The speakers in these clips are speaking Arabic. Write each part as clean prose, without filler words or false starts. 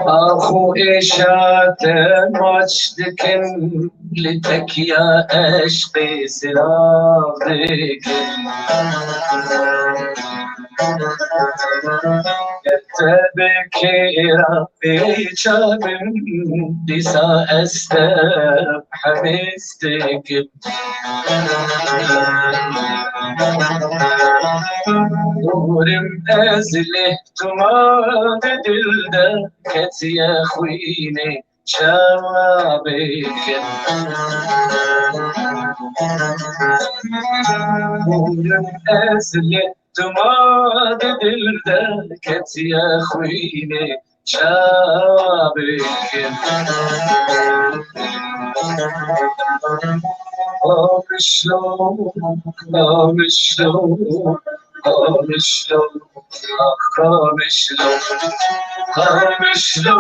اخو اشاتم açtıkın litek ya eşkı sıradık Tebeki Rabbi çabim Lisa esteb habistik Nurim ezli tumad dilde Ket ya khwini şabik Nurim ezli tumad dilde Ket ya khwini şabik Amışlum, amışlum, amışlum, amışlum, amışlum,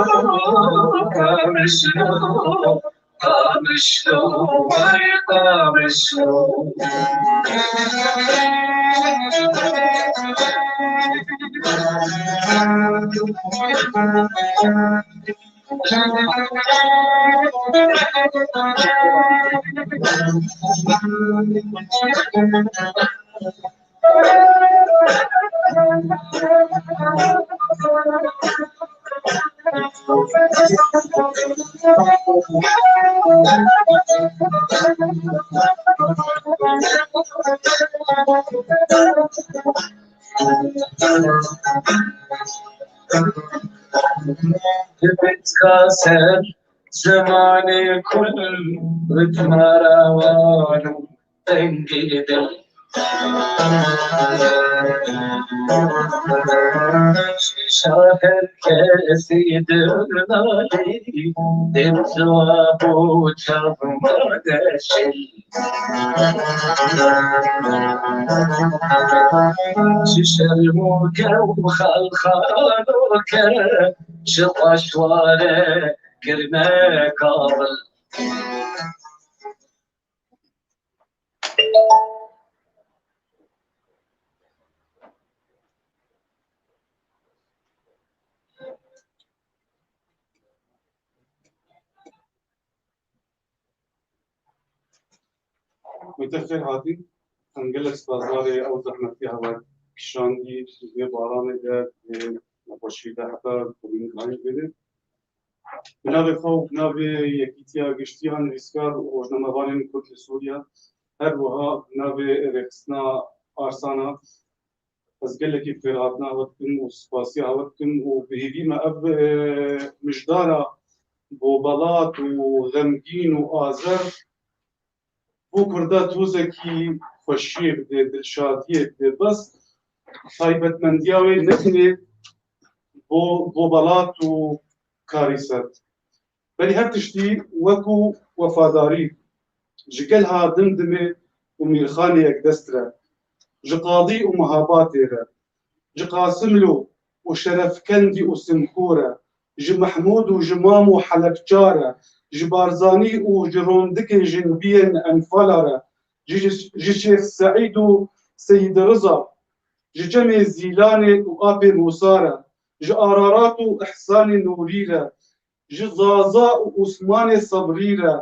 amışlum, amışlum, ay amışlum. بتكاسر زماني كل بتمروان تنقدر شاهر كسيد الغالي دمزوا بوجه مدشي ششرموك وخلخالوك شطشوارك كرنا قابل متأخر هذه انجلس بازاري او زحمتي هوا كشاندي في باران ده نباشي ده حتى كلين غاي بده بنابه خو بنابه يكيتيا گشتيان ريسكار وجنموانين كل سوريا هر وها بنابه رخصنا ارسانا از گلکی فراتنا وقتن وسپاسيا وقتن وبهيبي ما اب مجدارا بوبلات وغمگين وآزر بو کرده توزکی خوشیه بده دلشادیه بده بس تایبەتمەندیاوی نتنێ بۆ بەڵات و کاری سەر بەری هەر تشتی وەکو وەفاداری ji gel ha dimdimê û mîrxaneyek dest re ji qadî û mihabatê re ji Qasimlo û Şerefkendî û Simkû re ji Mehmûd û ji Mam û Helepça re ji Barzanî û ji rondikê jinbiyên Enfala re ji Şêx Seîd û Seyid Riza ji cemê Zîlanê û Apê Musa re ji Ararat û Ihsanê Nûrî re ji Zaza û Osmanê Sebrî re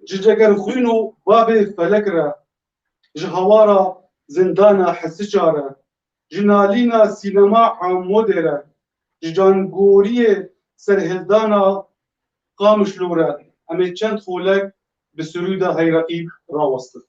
ji Cegerxwîn û Babê Felek re ji hawara Zindana Hesiça re ji nalîna sînema Amodê re ji cangoriyê serhildana Qamişlo re em ê çend xolek bi Surûda Heyreqî rawestin.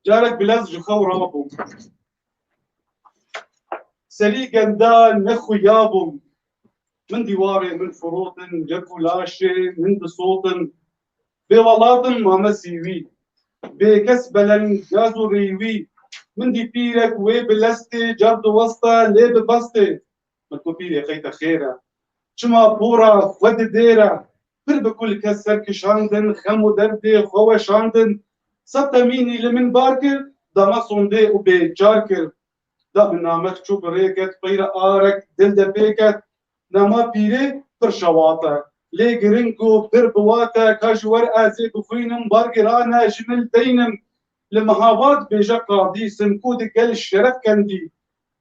جارك بلز جخو رابم سلي قندان نخو يابم من ديواري من فروط جكو لاشي من بصوت بولاط ما مسيوي بكسبلا جازو ريوي من دي بيرك وي بلستي جرد وسطة لي ببسطي متكو بيري خيطة خيرة شما بورا خود ديرة بر بكل كسر كشاندن خمو دردي خوة شاندن ستا ميني لمن باركر دما صندي وبيت جاركر دا من نامك شو بريكت غير آرك دل دبيكت نما بيري برشواتا لي جرينكو بر بواتا كاجور آزي بخوينم باركرانا جمل دينم لمهابات بيجا قاضي سنكود قل الشرف كندي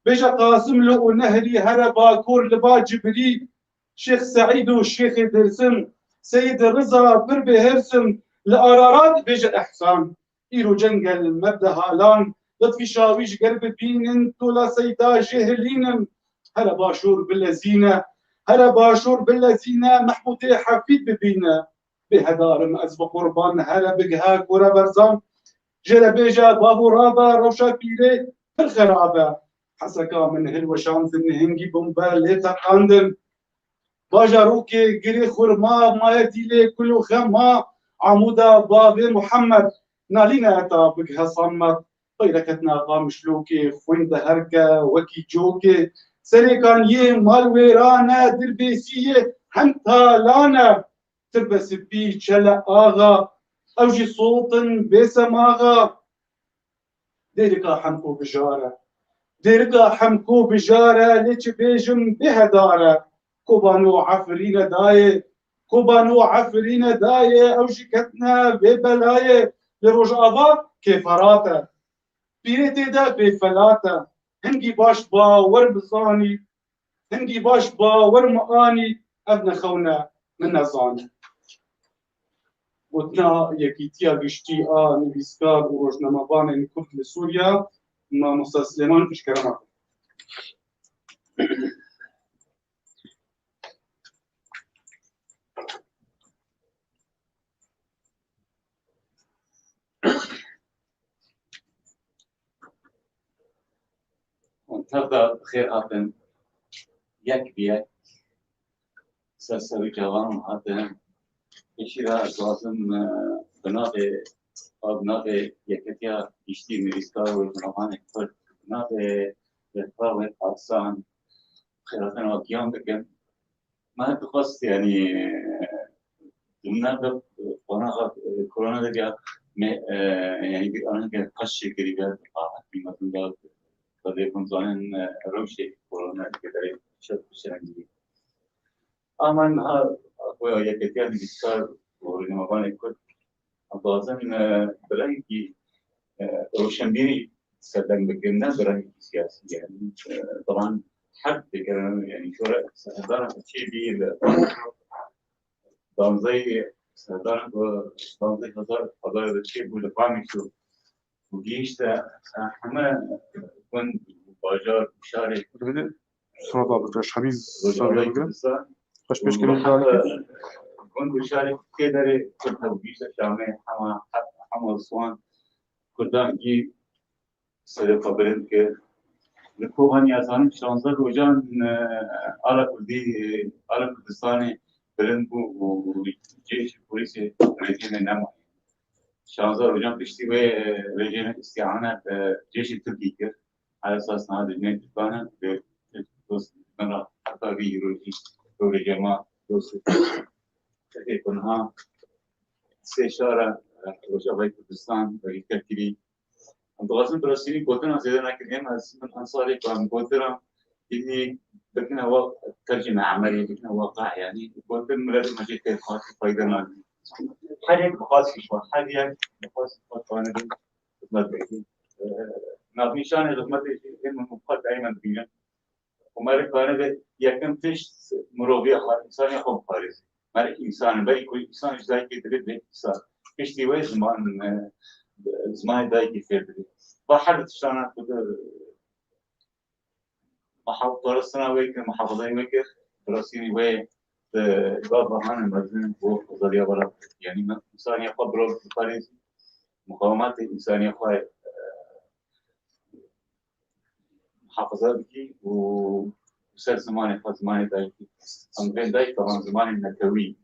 بيجا قاسم له نهري هربا كور لبا جبريل شيخ سعيد والشيخ درسم سيد الرضا بربي هرسم لأرارات بيجا إحسان إيرو جنجل مبدا هالان لطفي شاويش قرب بينن تولا سيدا جهلينم هلا باشور باللزينة هلا باشور باللزينة محمود حفيد ببينا بهدارم أزب قربان هلا بقهاك ورا برزان جرى بيجا بابو رابا روشا بيري بالخرابة حسكا من هلوشان ذنهنجي بمبال ليتا قاندن باجا روكي قري خرما ما يديلي كله خما عمودا بابي محمد نالينا اتا بقها صمت طيركتنا قام شلوكي خوين دهركا وكي جوكي سري كان يه مال ويرانا دربيسيه حمتا لانا تربس بي شلا اغا اوجي صوت بسماغا ديركا حمكو بجاره ديركا حمكو بجاره ليش بيجم بهداره كوبانو عفرين داي كوبانو عفرين داي اوجي كتنا ببلاي لروج ابا كيفراتا بيرتي دا بفلاتا هنجي باش باور بصاني هنجي باش باور مقاني ابن خونا من نزاني وتنا يكيتيا بيشتي نبيسكار وروجنا مبانا كرد لسوريا ما موسى سليمان فيش كرامات تبدأ بخير هاتن يك بيك سلسلة جوان هاتن إشيرا لازم بناغي يكتيا يشتي مريسكار والمرمان كفر بناغي يتفاوت أرسان خيراتنا وقيام بكن ما تخص يعني ضمن بناغ كورونا ده يعني أنا كان قش قريبا في مثلا قد يكون ظن روشي كورونا كده شد بشرنجي أمان ها هو يكتيا مريسكار والمرمان كفر لازم بلاقي روشنبيري سدن بكنا برأي سياسي يعني طبعا حد كان يعني شو سهدان شيء بي دانزي سهدان دانزي هزار شيء بالفامي شو وجيش همه كون باجار مشارك صراحة بترش حبيب رجال كردستان خش بيش كلمة ذلك كون بشارك كدر كنت وجيش شامي حما أسوان كردان جي سر خبرن که لکوهان یازان 16 روزان آلا کردستان برند بو جيش پلیس رژیم نما 16 روزان پشتی و رژیم استعانت جيش ترکی کرد على اساس هذا الجنين تركانا دوست من حتى بيروجي دولة جماعة دوست كونها استشارة رجاء كردستان ويكتري انتظرنا براسيني قلتنا زيادة كريم من أنصاري كان قلتنا إني بكنا وقت ترجمة عملية بكنا واقع يعني قلت الملاد المجيد كيف خاص فايدة ما حاجة خاص شوي حاجة خاص فانا دي ما بيجي نبني شان الخدمات إنه مقطع دائما بينا وما كان ده يكمل فيش مروبية خالص إنسان يخوف خالص ما إنسان باي كل إنسان إزاي كده إنسان فيش تيوي زمان دايك يفيد بحر تشتغل كده محافظة السنة ويك محافظة ويك دراسيني ويك بابا هان المزن وزاريا برا يعني إنسان يقبل باريس مقاومات إنسان يقبل محافظة بكي وسر زمان دايك أمرين دايك طبعا زمان النكوي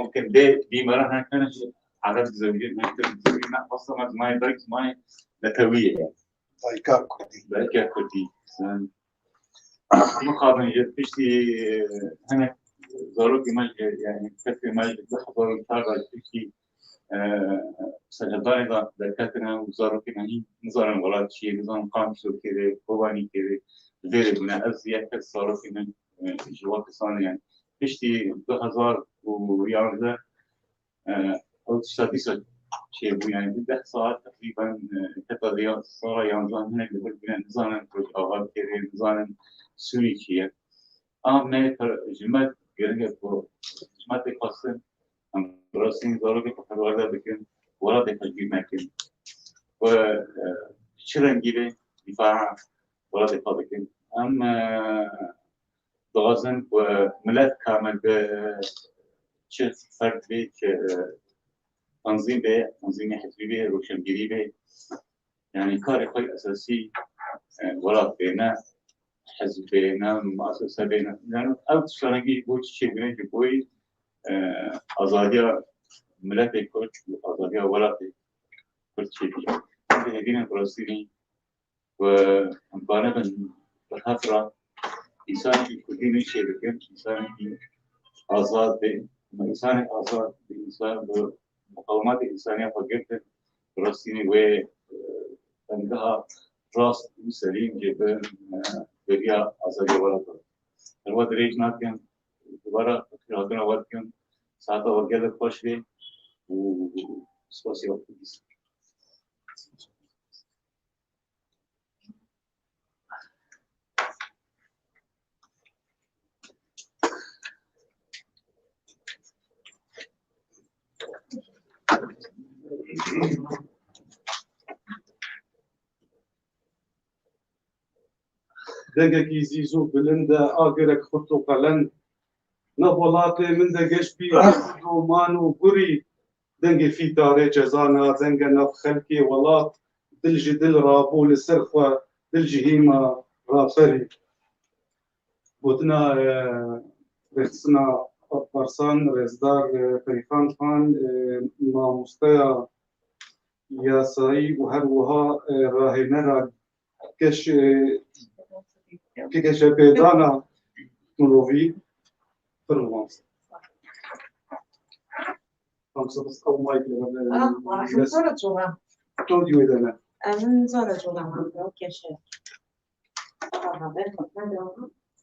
ممكن دي مرة كانت عدد زوجين ما أصلا زمان دايك زمان نكوية يعني بايكا كردي مقابل يبتشي هنا ضروري مج يعني كثير مج لحظة تابع يبتشي سجداني ذا دكاترة وزارة كناهي نظام الولاد شيء نظام قامش وكذا قوانين كذا غير من أزياء كسر فينا جوات صان يعني بتشي 2000 ويارده أو تشتغل شيء يعني بدأ صار تقريبا كتر صار ينظم هنا يقول بنا نظام الأوقات كذا نظام سوري شيء ما جماعة جريمة جماعة قصة أم دراسين ضروري كفر ولا بكن ولا تجيب مكان وشلون جيبه دفاع ولا دفاع بكن ضغطن وملات كامل بشيء فرد بيت تنظيم حزبي روشنگری به يعني كار خير أساسي ولا بينا حزب بينا مؤسسة بينا يعني أو تشتغلي بوش شيء بينا جبوي أزادية ملاتي كل أزادية ولا كل شيء بينا هذين الفلسطيني وأنا بخاطر إنسان في كل شيء بكم إنسان في آزاد إنسان آزاد إنسان مقاومات الإنسانية فقدت فلسطيني وعندها راس سليم جدا بريا أزادي ورقة الوقت ريج ناتكن دوباره خلالنا وقتكن ساعة ورقة خوشي وسپاسی وقتی دقيقي زيزو بلندا آقرك خطو قلن نبولاتي من دقش بي رومانو قري دنگي في داري جزانا زنگا نف خلقي ولات دلجي دل رابو لسرخوة دلجي هيما رافري بودنا رخصنا برسان رزدار فريخان خان ما مستيا ياساي وهروها راهنرا كش كش بيدانا نروفي فرنسا خمسة بس أو مايك راح نزور جوا تودي ويدنا من زور جوا ما أوكي شيء هذا هذا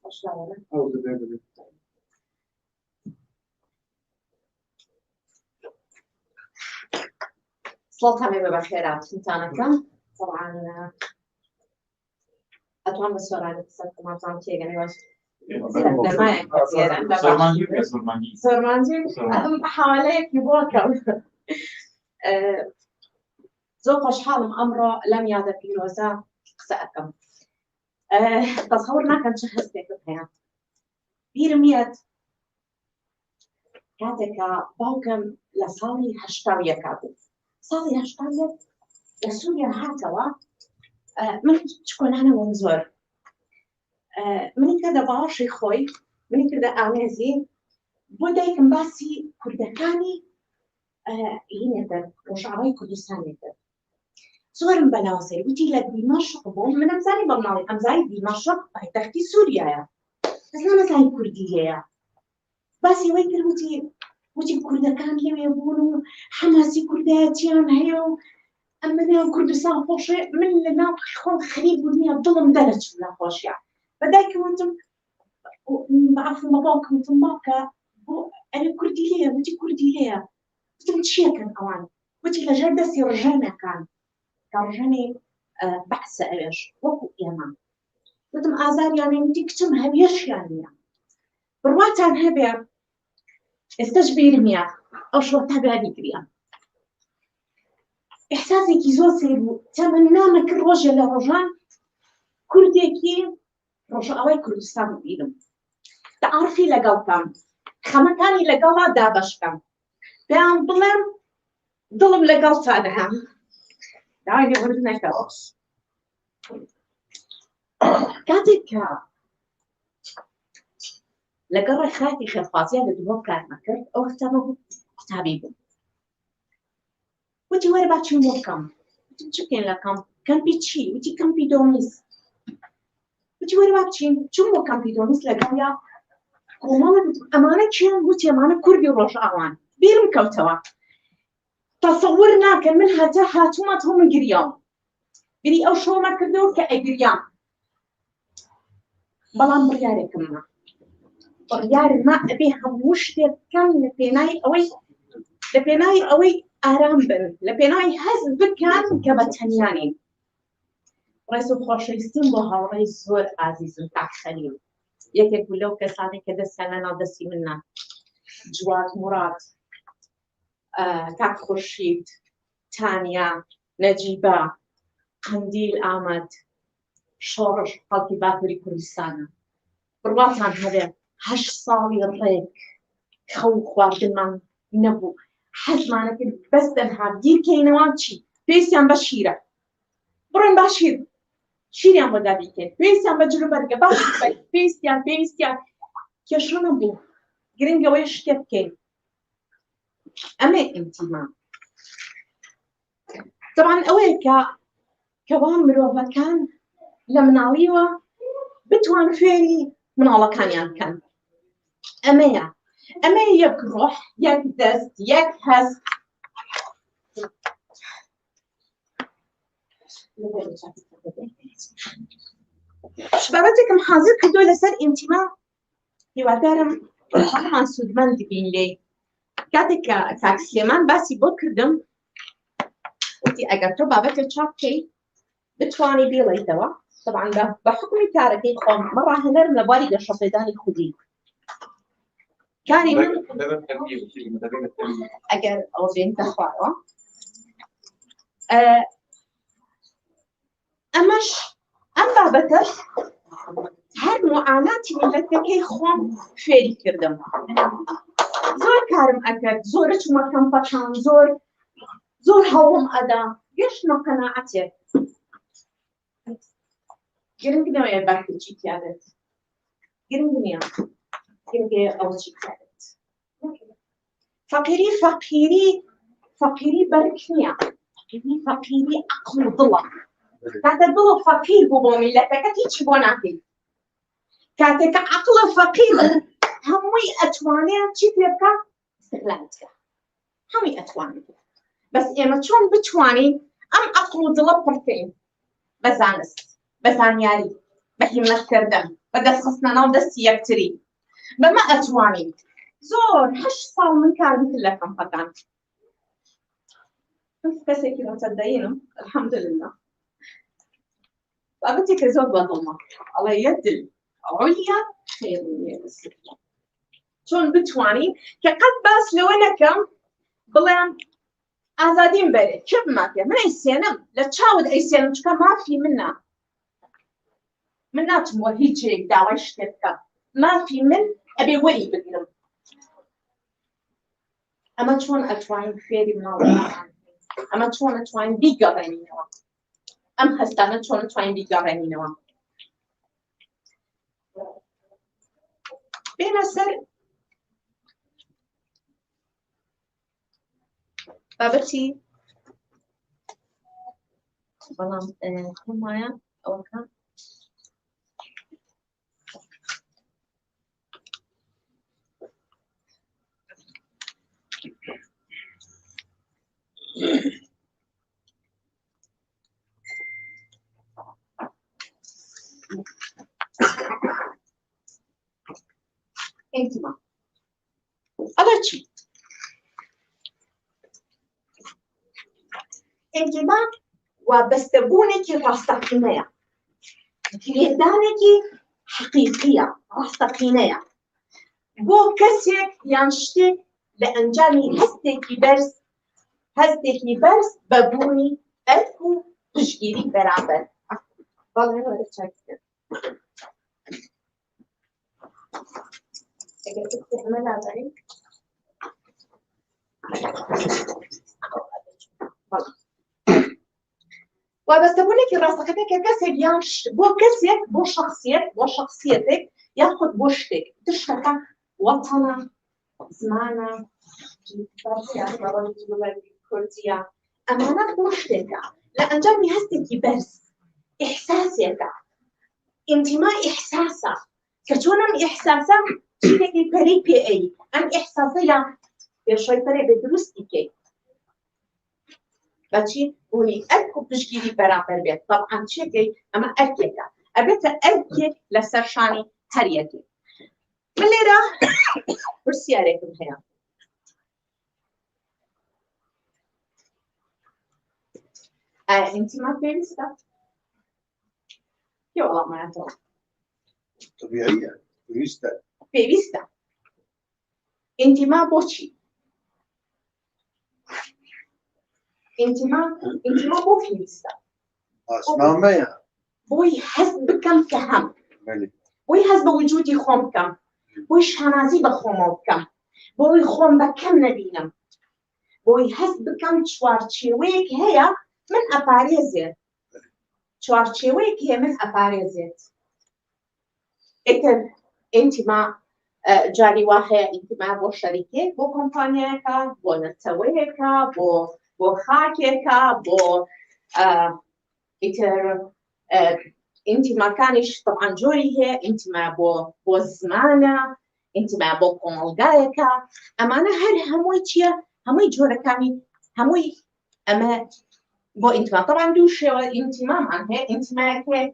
وش لا أو ده صوت همه بخیرات انتانکم طبعا أتوان بالسؤال اتصلت مع زمتي يعني واش سرمانجي حواليك يبوكم زوج حالم أمره لم يعد في روزا سأكم تصورنا كان شخص في الحياة بيرميت كاتك باوكم لصالي هشتاوية كاتب صالي هشتاوية لسوريا هاتوا من تكون أنا ونزور من كذا باشي خوي من كذا أعوازي بدأ كمباسي كردكاني ينتر وشعبي كردستان ينتر صور بلاوسي وتي لك دمشق بوم من أمزاري بمناوي أمزاري دمشق هي تحتي سوريا يا بس أنا مزاري كردية يا باسي ويكر وتي كردكان لي يبونوا حماسي كرداتيان هيو أما أنا كردستان خوشي من لنا خون خريب ودنيا ظلم درج لا خوشي بداك وانتم بعرفوا مباكم تماكا أنا كردية وتي كردية وتم تشيكن أوان وتي لجدسي رجانا كان رجاني بحث إيش وكو يمان وتم آزار يعني انتي كتم هبيش يعني برواتان هبيا استجبير مياه أو شو تابع ديكريا إحساسي كي زو سيبو تمنى كل رجل لرجان كرديكي رجل أوي كردستان بيدم تعرفي لقلتان خمكاني لقلا دابشكم بيان ظلم لقلتانها دعاني وردنا كاوس كاتك لقرا خاتي خفاصية لدوب كان مكر أو اختاروا كتابيبهم وتي وين باتشي موكم تشكين لكم كان بيتشي وتي كان بيدوميس وتي وين باتشي شو موكم بيدوميس لقايا ومانا أمانة شيء وتي أمانة كردي وروش أوان بيرم كوتوا تصورنا كان منها تهاتومات هم قريان بري أو شو ما كردوا كأجريان بلان برياركم بريار ما بيها مشتت كان لبناي أوي آرام بن لبناي هز بكان كبتهنياني رئيس خوشيستين بها رئيس زور عزيز تاع خليل يك كلو كساني كذا سنة دسي منا جواد مراد كاك خورشيد تانيا نجيبة قنديل آمد شورش خلقي باكري كردستان برواتان هذا هش صالي الريك خو خواردمان نبو حزمانك بس دنها دير كينوانشي بيسيان بشيرة برون باشير شيريان بدا بيكين بيسيان بجرو برقة باشير بيسيان كيشون نبو جرينجا ويش تبكين أما انتما طبعا أول كوان مروفا كان لمناويوه بتوان فيري من الله كان أما يك روح يك دست يك هست شبابتك محاضر كدو لسر انتما يوادارم طبعا سودمان دبين لي كاتك كاك سليمان باسي بكردم وتي اقرتو بابتك شاكي بتواني بيلي دوا طبعا بحكم تاركي قوم مرة هنرم لباري الشفيداني خدي كان من أجر أو بين تخوارا أمش أم بابتر هر معاناتي من لتكي خوام فيري كردم زور كارم أكد زورش ما كم باشان زور هوم أدا يش نقناعتي Girin gidemeye belki çiğ Girin dünya. Girin أو çiğ فقيري بركنيا فقيري عقل ضلع كانت ضلع فقير بومي لا تكتيش بوناتي كانت عقل فقير همي أتواني تشيبك استقلالك همي أتواني بس إما شون بتواني أم عقل ضلع برتين بزانياري بهمت كردم بدس خصنا نودس يكتري بما أتواني زور هش صار من كار مثل لكم فتان بس كده تصدقينه الحمد لله بابەتێکە زۆر بەدڵمە ئەڵێ یەک دل عولیا خێر من السفلى چۆن بتوانین کە قەت باس لەوە نەکەم بڵێم ئازادیم بەرێ کێ بماتێ من ئەیسێنم لە چاوت ئەیسێنم چکە مافی منە من ناچم بۆ هیچ شتێک داوای شتێک بکەم مافی من ئەبێ وەری بگرم ئەمە چۆن ئەتوانین فێری مناڵەکان ئەمە چۆن ئەتوانین بیگەڕێنینەوە ئەم هەستانە چۆن ئەتوانین بیگەڕێنینەوە بێنە سەر بابەتی بەڵام هەمایە ئەوەکە انتما ئەڵێ چی انتما وابەستەبوونێکی ڕاستەقینەیە گرێدانێکی حەقیقیە ڕاستەقینەیە بۆ کەسێک یان شتێک لە ئەنجامی هەستێکی بەرز بەبوونی ئەرک و پشتگیری بەرامبەر بەڵێ وەرە چاکرد ئەگەر ئەمە نازانین وابەستەبوونێکی ڕاستەقینەیە کە کەسێک یان بۆ کەسێک بۆ شەخسیەتێک یاخود بۆ شتێک شتەکە وەتەنە زمانە کوردیە ئەمانە بۆ شتێکە لە ئەنجامی هەستێکی بەرز ئیحساسێکە ئینتیما ئیحساسە کە چۆن ئەم ئیحساسە شتێکی پەری پێ ئەی ئەم ئیحساسە یان پێشەی پەرێ بێ دروستی کەی بەچی بوونی ئەرک و پشتگیری بەرامبەر بێت طەبعاً چێکەی ئەمە ئەرکێکە ئەبێتە ئەرکێک لەسەر شانی هەر یەکێک من لێرە پرسیارێکم هەیە ئایا ئینتیما پێویستە؟ پێ وەڵامایەتەوە طبيعية پێویستە ئینتیما بۆچی؟ ئینتیما بۆ پێویستە اسماء بۆی هەست بکەم کە هەم بۆی هەست بە وجودی خۆم بکەم بۆی شانازی بە خۆمەوە بکەم بۆی خۆم بە کەم نەبینم بۆی هەست بکەم چوارچێوەیەک هەیە من ئەپارێزێت چوارچێوەیەک هەیە من ئەپارێزێت ئیتر ئینتیما جاری وا هەیە ئینتیما بۆ شەریکێک بۆ کۆمپانیایەکە بۆ نەتەوەیەکە بۆ خاکێکە بۆ ئیتر ئینتیماکانیش طبعاً جۆری هەیە ئینتیما بۆ زمانە ئینتیما بۆ کۆمەڵگایەکە ئەمانە هەر هەمووی چییە هەمووی جۆرەکانی هەمووی ئەمە بۆ ئینتیما طبعاً دوو شێوە ئینتیمامان هەیە ئینتیمایەک هەیە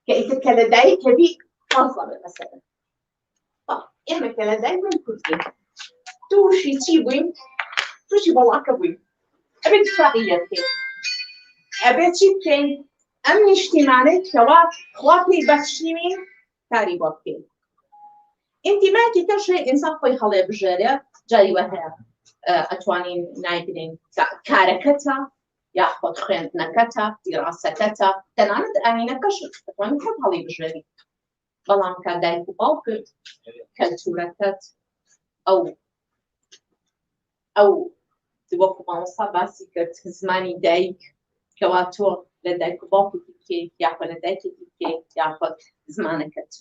کە ئیتر کە لەدایکەبی خاڵە بێ مەسەلەن ئێمە کە لەدایک کوردین تووشی چی بووین تووشی بەڵاکە بووین ئەبێت فەقیەت بکەین ئەبێت چی بکەین ئەم نیشتیمانەی کەوا خوا پێی بەخشیوین کاری بۆ بکەین ئینتیمایەکی تەشێ ئینسان خۆی هەڵێ بژێرێ جاری وە هەیە ئەتوانین نایبرین کارەکەتە یاخۆت خوێندنەکەتە دیڕاستەکەتە تەنانەت ئاینەکەش ئەتوانین خۆت هەڵی بژێری بەڵام کە دایک و باوکت کەلتورەکەت ئەو وەکو مامۆستا باسی کرد زمانی دایک کەوا تۆ لە دایک و باوکێکی بکەیت یاخۆ لە دایکێکی بکەیت یاخۆ زمانەکەت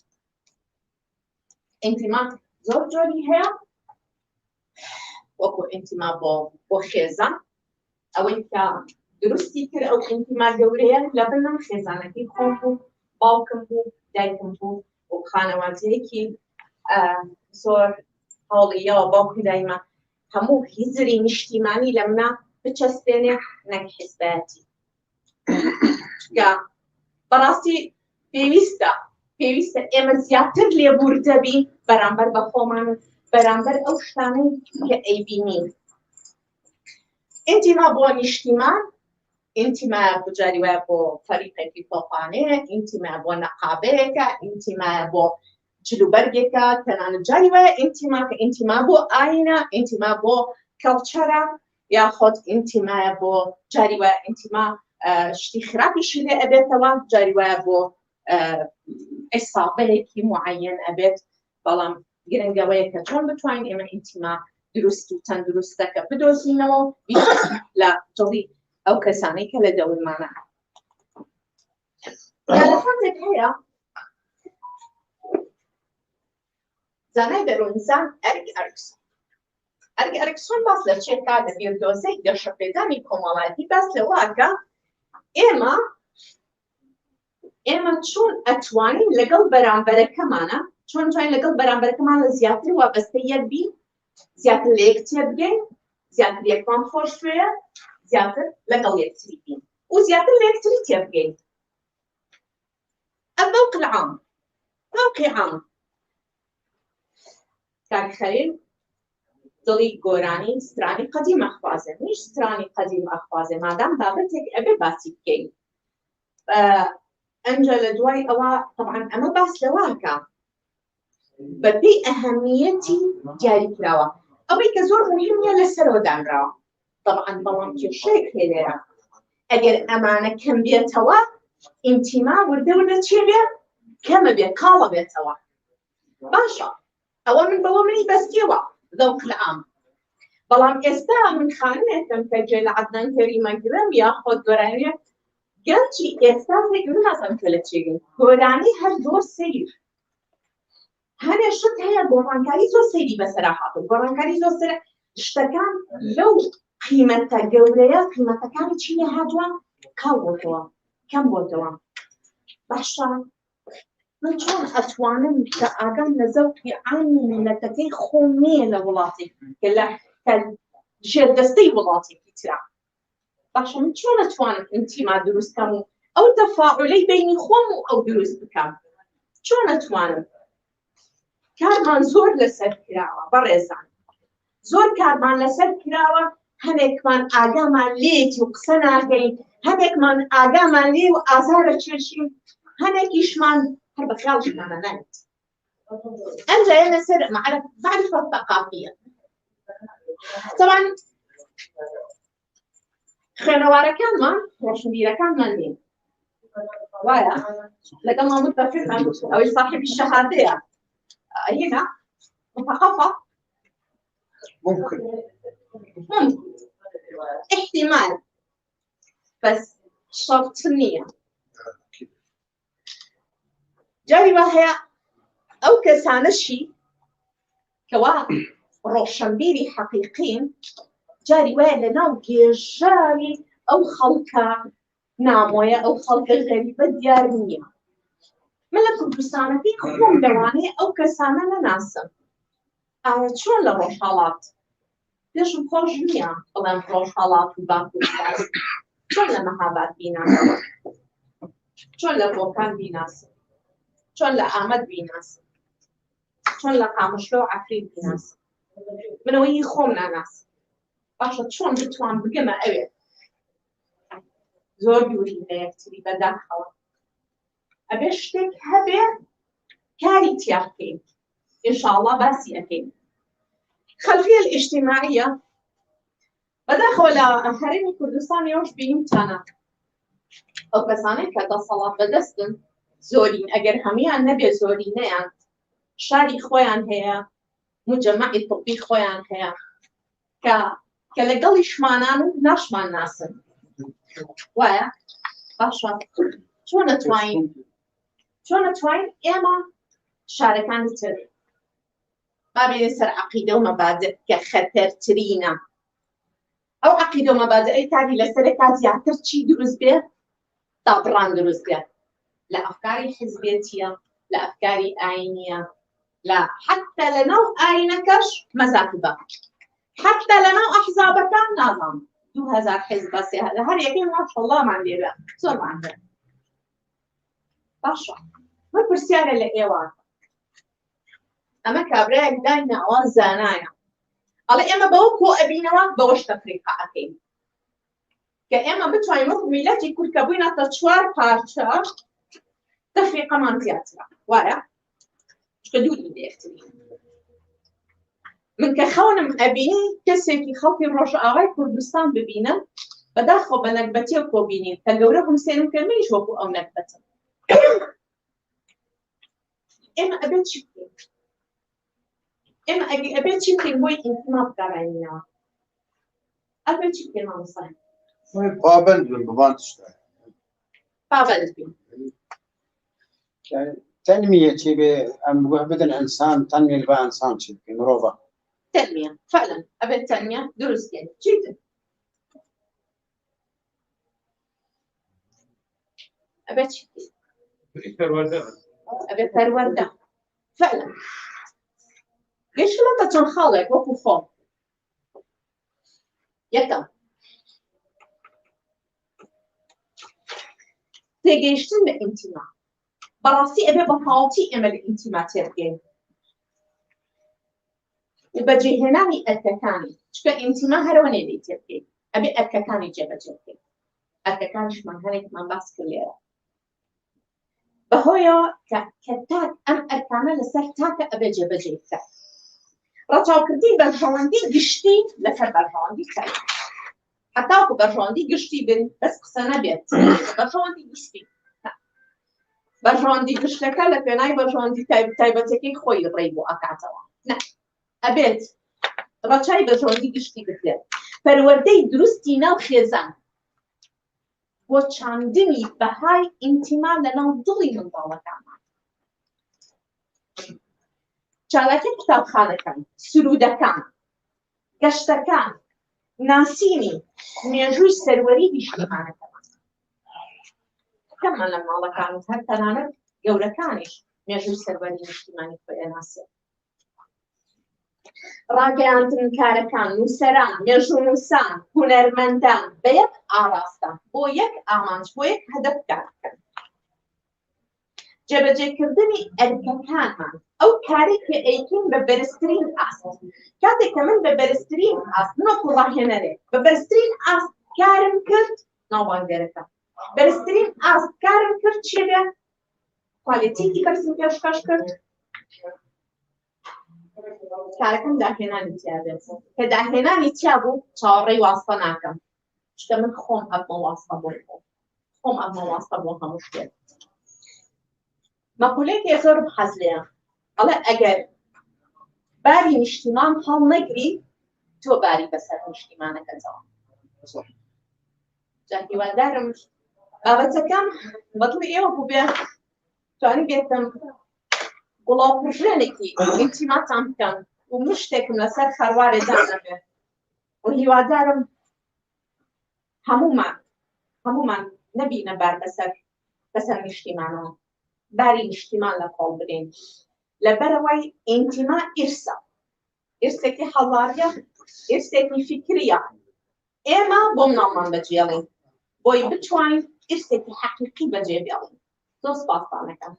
ئینتیما زۆر جۆری هەیە وەکو ئینتیما بۆ خێزان ئەوەی کە دروستی کرد ئەو ئینتیما گەورەیە لە بنەم خێزانەکەی خۆم بوو باوکم بوو دایکم بوو و خانەوادەیەکی زۆر هەوڵیەوە باوکی دایما هەموو هیزری نیشتیمانی لە منە بچەسپێنێ نەک حیزبەتی کە بەڕاستی پێویستە ئێمە زیاتر لێبوردە بین بەرامبەر بە خۆمان بەرامبەر ئەو شتانەی کە ئەیبینین ئینتیما بۆ نیشتیمان انتماء بۆ جاری وایە بۆ فەریقێکی تۆپانەیە، انتماء بۆ نەقابەیەکە، انتماء بۆ جلوبەرگێکە، تەنانەت جاری وایە انتماء بۆ ئاینە، انتماء بۆ کەڵچەرە، یاخۆت انتماء بۆ جاری وایە انتماء شتی خراپیشی لێ ئەبێتەوە، جاری وایە بۆ ئێسابەیەکی معەیەن ئەبێت. بەڵام گرنگەوەیە کە چۆن بتوانین ئێمە انتماء دروست و تەندروستەکە بدۆزینەوە لە دڵی ئەو کەسانەی کە لە دەورمانە. یادەخواتێک هەیە زانای دەروونزان ئەرگ ئەرکسۆن باس لە چێکا لە بیردۆزەی دەشەپێدانی کۆمەڵایەتی باس لەوەکە ئێمە چۆن ئەتوانین لەگەڵ بەرامبەرەکەمانە چۆن توانین لەگەڵ بەرامبەرەکەمان لە زیاتر وابەستە یەک بین، زیاتر لە یەکتر بگەین، زیاتر یەکمان خۆشوێیە، زیاتر لەگەڵ یەکتری بین و زیاتر لە یەکتری تێبگەین. الذوق العام ذوقی عام کاک خەلیل دڵی گۆرانی سترانی قەدیم ئەخوازێ، نیش سترانی قەدیم ئەخوازێ، مادام بابەتێک ئەبێ باسی بکەین. ئەنجا لە دوای ئەوە طبعاً ئەمە باس لەواکە بەپێی ئەهەمیەتی دیاریکراوە ئەوەی کە زۆر مهمە لەسەرەوە دانراوە. طبعاً بەڵام کێشەیەک هەیە لێرە، ئەگەر ئەمانە کەم بێتەوە ئینتیما وردە چێ بێ کەمە بێت کاڵە بێتەوە. باشە ئەوە من بەوە منی بەستیەوە ذوق العام. بەڵام ئێستا من خانوێکم کە جێ لە عەدنان کەریمە گرم یاخۆت گۆرانیە گەنجی ئێستا فێکر نازانم کە لە چێگەین گۆرانی هەر زۆر سەیر هەنێ شت هەیە گۆڕانکاری زۆر سەیری بەسەرا هاتووە، گۆڕانکاری زۆر سەر شتەکان لەو قیمەتە گەورەیە قیمەتەکانی چی لێ هاتووە کاڵ بۆتەوە کەم بۆتەوە. باشە من چۆن ئەتوانم کە ئاگام لە زەوقی عامی میلەتەکەی خۆم نییە لە وڵاتی کە ژێردەستەی وڵاتێکی ترا، باشە من چۆن ئەتوانم ئینتیما دروستکەم و ئەو تەفاعولەی بینی خۆم و ئەو دروست بکەم؟ چۆن ئەتوانم؟ کارمان زۆر لەسەر کراوە بەڕێزان، زۆر کارمان لەسەر کراوە، هەنێکمان ئاگامان لێتی و قسە ناکەین، هەنێکمان ئاگامان لێ و ئازارە چێشین، هەنێکیشمان هەر بە خیاڵشمانە نایێت. ئەمجایە لەسەر معرفە ثەقافیە. طبعاً خوێنەوارەکانمان ڕۆشنبیرەکانمان نین وایە لەگەڵ متفقن ئەوەی صاحبی شەهادەیە هنا مثقفة ممكن احتمال بس شرط النية. جاري وهي أو كسانشي كوا روشنبيري حقيقين جاري وهي لناو جاري أو خلقة ناموية أو خلقة غريبة ديارية من الكردستان في خوم دواني أو كسانة لناسم شون لروشالات ليش بخوش نيا بلان روشالات وباكو شون لمهابات بيناسم شون لفوكان بيناسم شون لآمد بيناسم شون لقامشلو عفريت بيناسم من وين خومنا ناس باشا شون بتوان بقمة أوي زور يوري ليكتري بداخل أبي شتك هبه كاري تياكين إن شاء الله باسي أكين. خلفية الاجتماعية بداخل هرمي كردستان يوش بإمتانا أو بسانة كذا صلاة بدستن زورين أجر هميان نبي زورينيان شاري خويان هي مجمعي طبي خويان هي كلقل شمانانو ناشمان ناسن ويا باشا شو نتوين إما شاركان تر ما بين سر عقيدة ومبادئ كخطر ترينا أو عقيدة ومبادئ أي تاني لسرك زيادة شيء دروس به طبران دروس به لا أفكاري حزبيتية لا أفكاري آينية لا حتى لنوع آينكش مزاكبة حتى لنوع أحزابك نظام 2000 حزب بس هذا هر يكين ما شاء الله ما عندي بقى صار ما عندنا باشا ما برسيارة لإيوان أما كابريك داينا أوان زانايا على إما بوكو أبينوا بوش تفريقا أكيد کە ئێمە بتوانین وەکو میلەتی کورد کە بووینەتە 4 پارچە تەفریقەمان زیاترە وایە چکە دوو دەیەکترین من کە خەونم ئەبینی کەسێکی خەڵکی ڕۆژئاوای کوردستان ببینن بەداخەوە بە نەکبەتیە کۆبینین کە گەورە هەمسێنم کە منیش وەکو ئەو نەکبەتم ئێمە ئەبێت چی بکەین ئێمە ئەبێت چی بکەین بۆی ئینتیما بگەڕێنینەوە ئەبێت چی بکەین مامۆستا پابند بن ببان تشتغل پابند بین تنمية بدن إنسان تنمية لبا إنسان شيء مروبة تنمية فعلا أبيت تنمية درست يعني جدا أبيت شيء أبيت پرورده فعلا ليش لما تنخلق وكو خو يكم تيجيشتن بانتماء براسي أبي بطاوتي إما الانتماء تركين وبجي هناني أرككاني شكا انتماء هروني دي تركين أبي أرككاني جيبا تركين أرككانش من هنك من باس كليرا بهويا كتاك أم أركانا لسر تاكا أبي جيبا جيبتا رجعو كردين برجواندي قشتي لسر برجواندي كاي حتى وكو برجواندي قشتي بن بس قصنا بيت برجواندي قشتي برژواندی گشتەکە لە پێنای بەرژواندی تایبەتەکەی خۆی ڕێی بۆ ئەکاتەوە ئەبێت ڕەچای بەرژواندی گشتی بکرێت پەروەردەی دروستی ناو خێزان بۆ چاندنی بەهای ئینتیما لەناو دڵی منداڵەکانمان چالاکی قوتابخانەکان سرودەکان گەشتەکان ناسینی مێژووی سەروەری نیشتیمانەکەمان كمان لما الله كانت هل تنانت جورا كانش ميجو سروري اجتماعي في ناسي راجعان تنكاركان نسران ميجو نسان هنرمندان بيك آراستا بويك آمانش بويك هدف كاركن جبجي كردني أركان من أو كاري كأيكين ببرسترين أصل كاتي كمان ببرسترين أصل نوكو راهنري ببرسترين أصل كارم كرد نوبان جركا برسترین از کارم کرد چیه؟ کوالیتی برسیم پیشکش کرد. کارکم دهنانی تیابه. که دهنانی تیابو چهاری واسطه نکم. چون من خون اب مواسطه بود. خون اب مواسطه بود هم مشکل. مقوله که زور بحزلیم. الله اگر باری نشتیمان حال نگری تو باری بسر نشتیمانه کذا. جاکی ودارم بابەتەکەم بەدڵی ئێوە بوو بێ توانی بێتم گوڵاوپژێنێکی ئینتیماتان بکەم و من شتێکم لەسەر خەروارێدا نەبێ و هیوادارم هەمومان نەبینە بار بەسەر نیشتیمانەوە باری نیشتیمان لە کۆڵ برین لەبەرەوەی ئینتیما ئیرسە ئیرسێکی هەڵاریە ئیرسێکی فیکریە ئێمە بۆ مناڵمان بەجێڵین بۆی بتوانین ئیرسێکی حەقیقی بەجێ بێڵین زۆر سپاسدانەکەم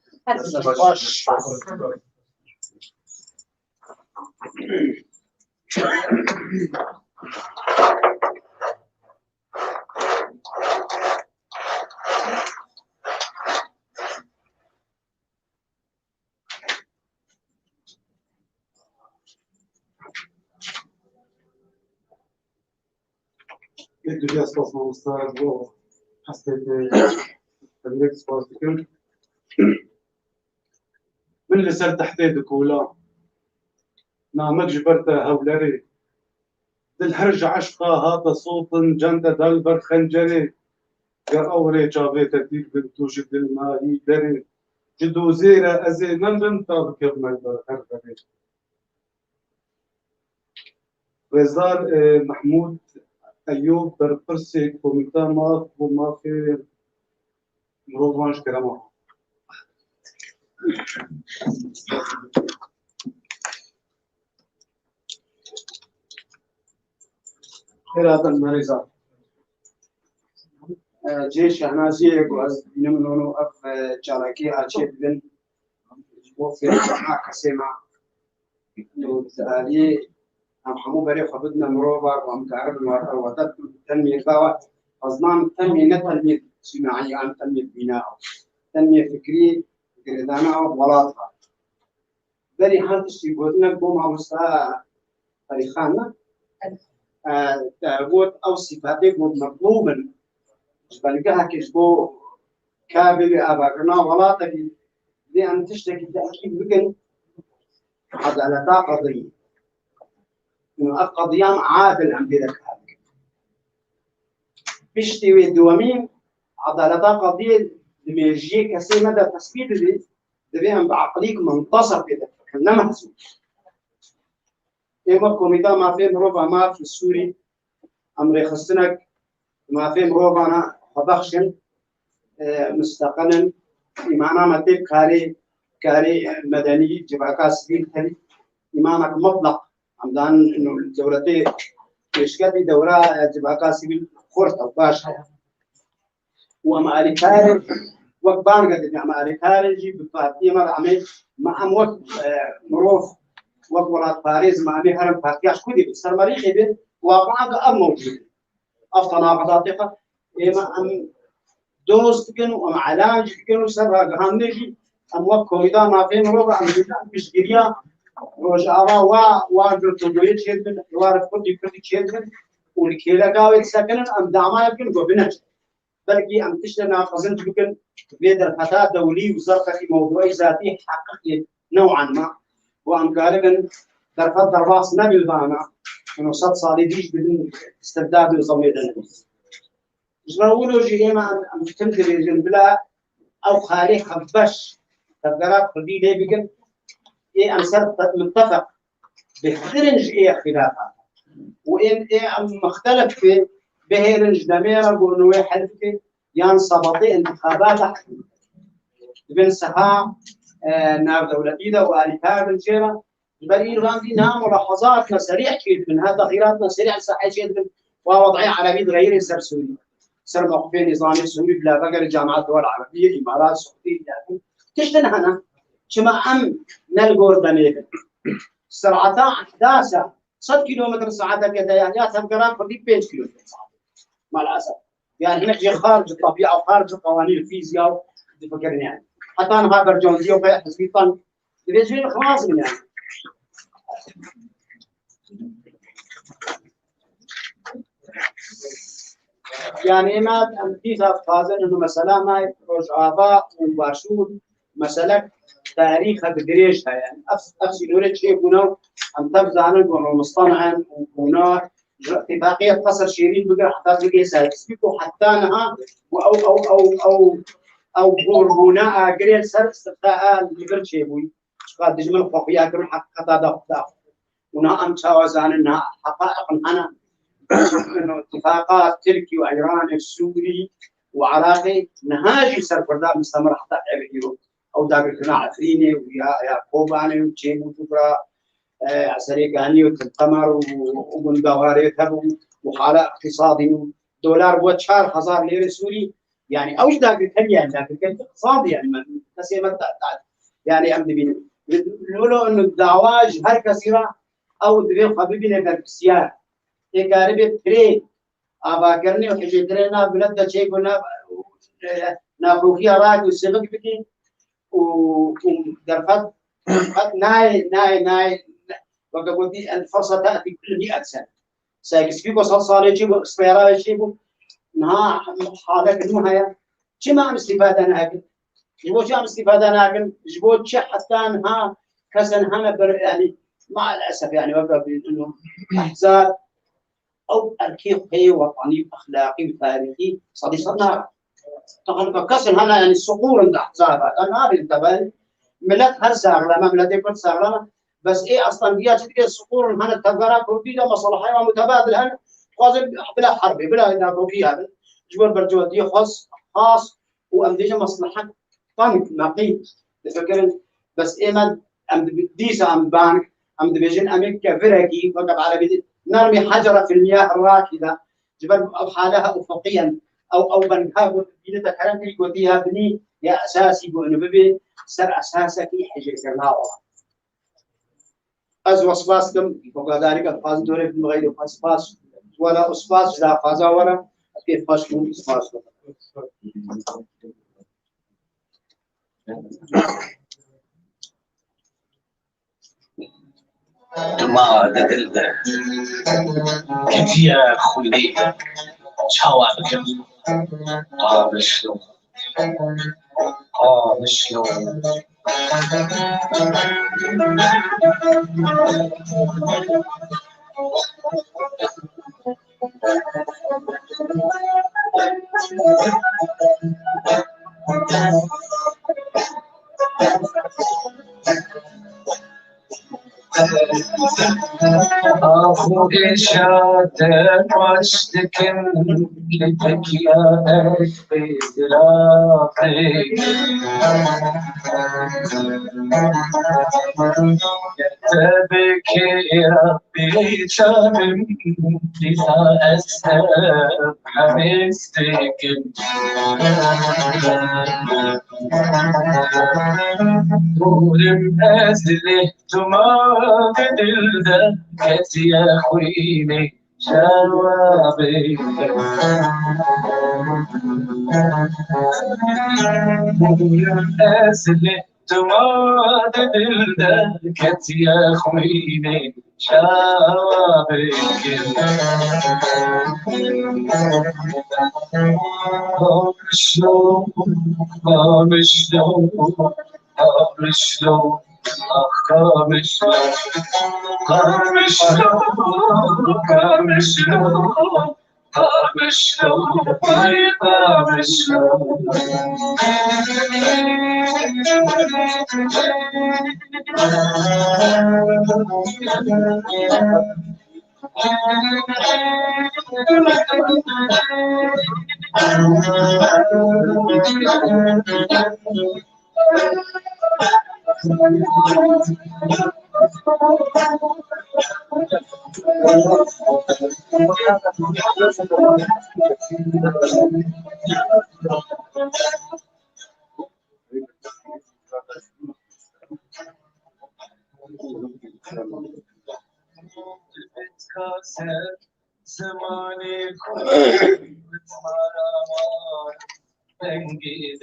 دوی اساس مستعد و هسته تبلیغ سپاس بکن من لسر تحتي دكولا نامك جبرت هولري الهرج عشقا هذا صوت جنت دلبر خنجري يا أوري جابيت تدير بنتو جد الماء دري جدو زيرة أزي من بنتا بكر مالبر هربري وزار محمود أيوب بربرسي كوميتا ماف وما في مروضوانش كرامه هذا المريضة جيش شهنازية وأز نمنونو أف جالاكي أرشيد بن وفي معك سمع وتالي أم حمو بري خبدنا مروبا وأم تعرف الوضع تنمية باوة قصدنا تنمية تنمية اجتماعية عن تنمية بناء تنمية فكرية قردانا ولاطها بلي هذا الشيء قلنا بوما مسا تاريخنا تعود أو صفاتي مطلوبا بلقاها كشبو كابل أبغنا ولاطها لأن تشتكي تأكيد بكن عدالة قضية إنه القضية عادل عن ذلك بيشتوي دوامين عدالة قضية دميجية كسي مدى تثبيت دي دبيهم بعقليك منتصف كده كنا محسوب إما كوميدا ما في مروبا ما في السوري أمري خصنك ما في مروبا أنا خبخشن مستقلا إمانا متى كاري مدني جباكا سبيل تري إمامك مطلق عمدان إنه الدولتي يشكل دورة جباكا سبيل خورتا باشا وما أريكار وقبان قد ما أريكار جي بفاتي ما عمل ما أموت مروف وقبلات باريس ما أمي هرم فاتي أشكو دي بسر مريخي بي واقعا موجود أفتنا بطاطقة إما أم دوست كنو وما علاج كنو سر غانيجي أموت كوميدا ما في مروف أم مش جريا روجارا واجر تجوي شيء وارد كل شيء والكيلا قاوي سكن أم دعما يمكن قبنا بلكي أم تشتنا خزنت بكن بيد الفتاة دولي وزرقة في موضوع ذاتي حقق نوعا ما وأم قالبا درفت درباس نبي بانا إنه صد صالي ديش بدون استبداد وزميدنا جراولو جيما أم تمدري جنبلا أو خالي خبش تقدرات خلي لي بكن إيه أم صرت متفق بخرج إيه خلافات وإن إيه مختلف في بهرنج دميرة قرنوي حلفك يان صباطي انتخابات بين سها ناب دولة إيدا وآلتها الجيرة البريد غاندي نام ملاحظاتنا سريع كيد من هذا تغييراتنا سريع صحيح كيد من ووضعية عربية غير السر سوري سر موقفين نظامي سوري بلا بقر الجامعات الدول العربية إمارات سعودية تشتنهنا شما أم نلقور دميرة سرعتا أحداثا 100 كيلومتر ساعة كذا يعني تنقران فرديك 5 كيلومتر ساعة مع الأسف يعني هناك شيء خارج الطبيعة وخارج قوانين الفيزياء تفكرني يعني حتى أنا هاجر جونزي وفي حسبيطان بيجي خلاص من يعني ما أمتيزها فازن إنه مثلا ما رجعابا وباشود مثلا تاريخها بدريشها يعني أفسي نورد شيء بنا أم تبزعنا ومصطنعا وبنا اتفاقية قصر شيرين بقى حتى بقى سايكسبيكو حتى أنها أو بوربونا أجري سر استفتاء اللي شيء بوي قد جمل خفيا كرو حق قطع دا ونا أم تشاوزان إنها حقائق أنا إنه اتفاقات تركي وإيران السوري وعراقي نهاجي سر فردا مستمر حتى يبيرو أو داقتنا عفريني ويا كوباني وتشيم وتبرا سريقاني وتنقمر وبندواري تبو وحالة اقتصادي دولار بوتشار 1000 ليرة سوري يعني أوش داقتنا يعني داقتنا اقتصادي يعني كسيمة يعني أم دبين لولو إنه الدعواج هر كثيرة أو دبين خبيبين بالسيار إقارب تري أباكرني وحجتنا بلد شيء قلنا ناخوكي أراك والسبق بكي ودرفت ناي وقبل الفرصة تأتي كل 100 سنة سيكسبيكو صار يجيبوا سبيرا يجيبوا نها حالك المهيا كما استفادة ناقل جبوا شيء استفادة ناقل جبوا شيء حتى انها كسن هم يعني مع الأسف يعني وقبل إنه أحزاب أو أركيق هي وطني أخلاقي وتاريخي صديقنا طبعا كسر هنا يعني الصقور عند أحزاب أنا أعرف تبعي ملت هر ساغلة ما ملت يكون ساغلة بس إيه أصلا بيجي كده الصقور هنا التجارة كروبية مصالحية ومتبادل هنا قاضي بلا حرب بلا إنها كروبية هذا جبر برجواتي خاص وأمديجة مصلحة طنك نقي تفكرن بس إيه ما أم ديسا أم بانك أم دبيجن أمريكا فرقي وقب عربي نرمي حجرة في المياه الراكدة جبر أو حالها أفقيا أو بنكاب بينتا كلام اللي قلتيها بني يا أساسي بأنه ببي سر أساسك حجر سرناوة أز وصفاس كم فوق ذلك الفاز دوري من غير فاس ولا أصفاس لا فاز ولا كيف فاشلون فاشلون ما دلده كتيا خولي شاوا بكم شلون شلون آخوی شاده پاشتکن که تکیهش به دلاغی تبكي ربي تامم لذا أسهب حمستك ولم أزله تما بدل ذاك يا خويني شوابي ولم أزله تما بدل ذاك يا خويني شوابي شلون شلون زماني كل مرار تنقيد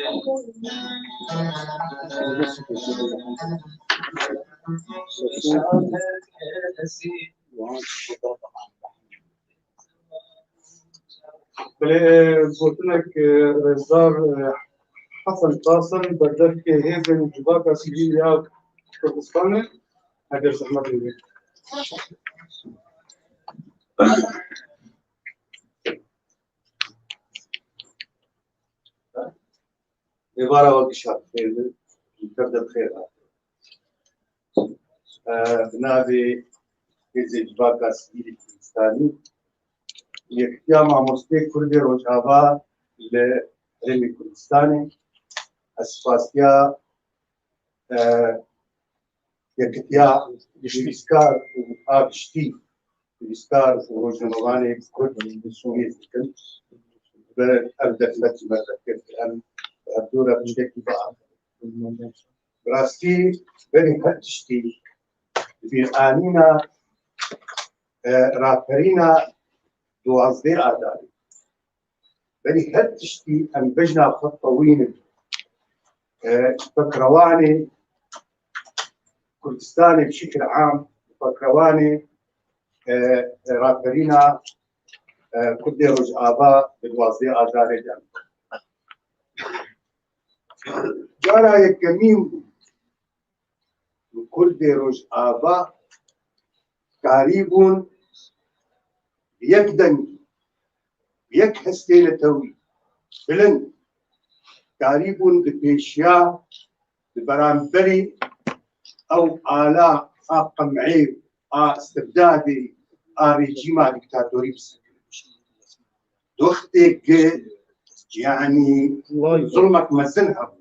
قلت لك رزار حسن قاسم بدك هيزن جباكا سجيليا كردستاني هذا زحمة البيت. عبارة وقشات خير تبدأ بخير بنابي هيزن جباكا سجيلي كردستاني يكتيا مستيق كردي روجابا لرمي كردستاني أسفاسيا يكتيا بشتيسكار وآبشتي بشتيسكار وروجنواني كرد بسوريا سكن أبدأ فتي مرة كيف الآن الدورة بشتكي بقى براستي بني هتشتي بيرانينا رابرينا دوازدي آداري بني هتشتي أم بجنا خطوين فكرواني كردستاني بشكل عام فكرواني رابرينا كردي رج آبا بالوازدي آداري جان جارا يكمين كردي رج آبا قريبون يكدن يك هستين توي بلن قريبون بتيشيا ببرامبري او آلاء قمعي استبدادي ريجيما ديكتاتوري بس دوختك يعني ظلمك مزنها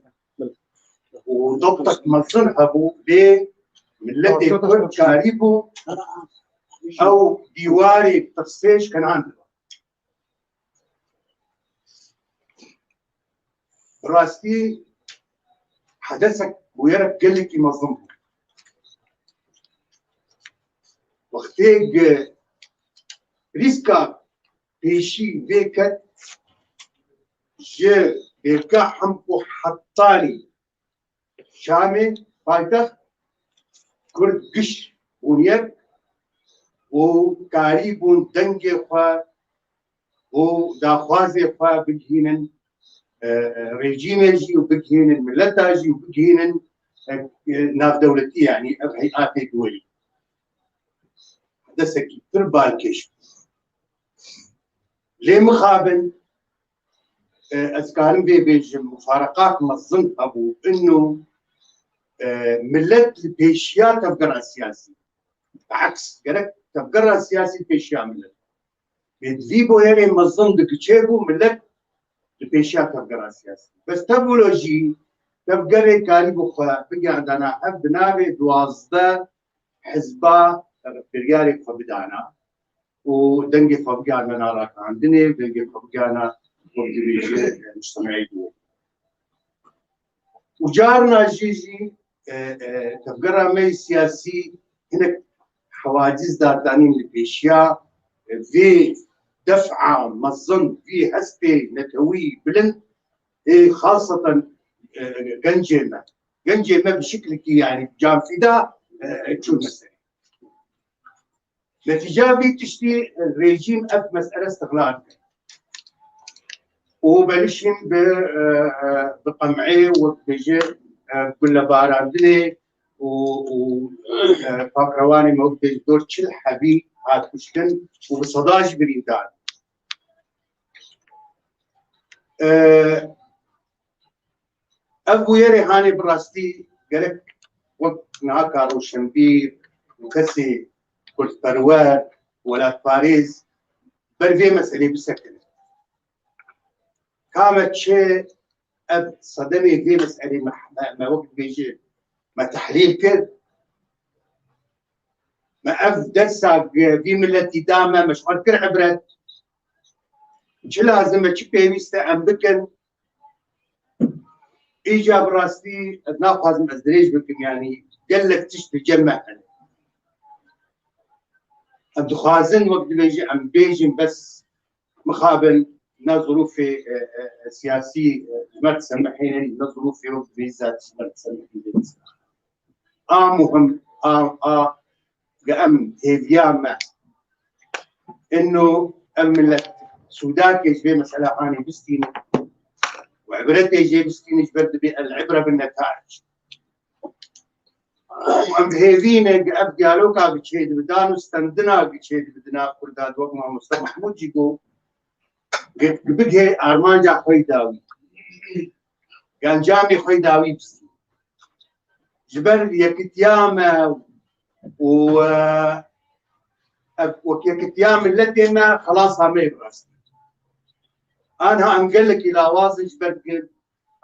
وضبطك مزنها ليه ملتي كل قريبو او ديواري تفسيش كان عندها راستي حدثك ويرك قال لك مظلوم وقتيك ريسكا بيشي بيكت جي بيكحم وحطاني شامي فايتخ كرد قش ونيك وكاريبون دنجي خوا وداخوازي خوا بجهينن ريجيميجي وبجهينن ملتاجي وبجهينن ناف دولتي يعني هيئات دولي هذا سكي تربال كشف ليه مخابن أذكارن بيجي مفارقات مظن أبو إنه ملت البيشيا تفكر السياسي بعكس قالك تفكر السياسي بيشيا ملت بيدليبو يعني مظن دكتشيبو ملت البيشيا تفكر السياسي بس تبولوجي تفكر كاري بخوا بقي عندنا حب نابي دوازده حزبا برياري فبدانا ودنجي فبقانا ناراك عندنا دنجي فبقانا وبدريجي مجتمعي دول وجارنا جيجي تفقرها مي سياسي هناك حواجز دارتانين لبيشيا في دفعة مظن في هسبي نتوي بلند خاصة جنجيمة بشكل يعني جام فدا تشو المسألة نتيجة بي تشتي الريجيم أب مسألة استغلال وبلشن بقمعي وبيجي كل باراندلي وفاكرواني موجود دور تشل حبي هاد كشتن وبصداج بريدان أبو يري هاني براستي قالك وقت ناكا روشنبير وكسي كل ثروات ولا باريس برفي مسألة بسكن كانت شيء أب صدمي في مسألة ما وقت بيجي ما تحليل كذا ما أف درسك في ملتي دامة مش كل عبرت مش لازم تشبه ميستا أم بكن إيجاب راستي ناقص من أزدريج بكن يعني قلت تشتي جمع أم دخازن وقت بيجي أم بيجي بس مخابل ظروف سياسي ما تسمحين ظروف فيزا ما تسمحين مهم قام هيفياما انه املت سوداك يجي مساله اني بستيني وعبرت يجي بستيني جبرت العبره بالنتائج وام هيفينا قاب قالوا كا بتشيد بدانو استندنا بتشيد بدنا كل داد وقت ما مصطفى محمود جيكو بقى ارمان جا خوي داوي كان جامي خوي داوي بس جبر يكتيام وكيكتيام التي ما خلاص ما يبرس انا قال لك الى واصل جبر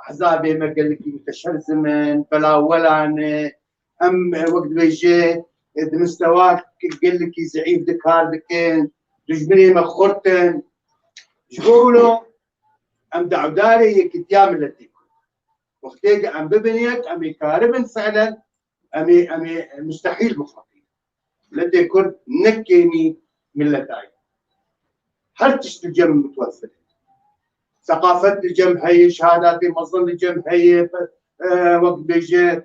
احزابي ما قال لك متشرزمن بلا ولا ام وقت بيجي مستواك قال لك زعيم دكار دكين تجبري مخورتن شغله ام دعوداري كتيام التي وقتيك ام ببنيك ام يكاربن فعلا امي مستحيل مخاطي لدي كرد نكيني ملتاي هل تشتجم متوفر ثقافة الجم هي شهادات مظن الجم هي وقت بيجي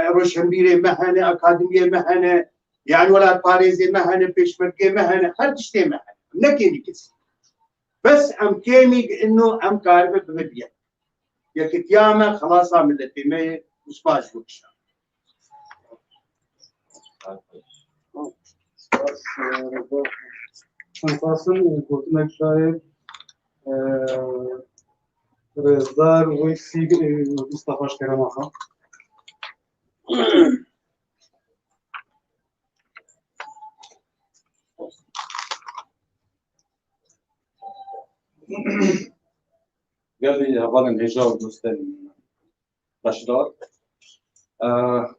روشنبيري مهنة أكاديمية مهنة يعني ولا باريزي مهنة بيشمركي مهنة هل تشتي مهنة نكيني كسي بس ام كيمي انه ام كاربه بمبيا يا كتيامه خلاص من التيميه مش باش وكشا فاصل قلت شايف رزدار ويسي مصطفى شكرا قال لي أولا هجاو دوستن بشدار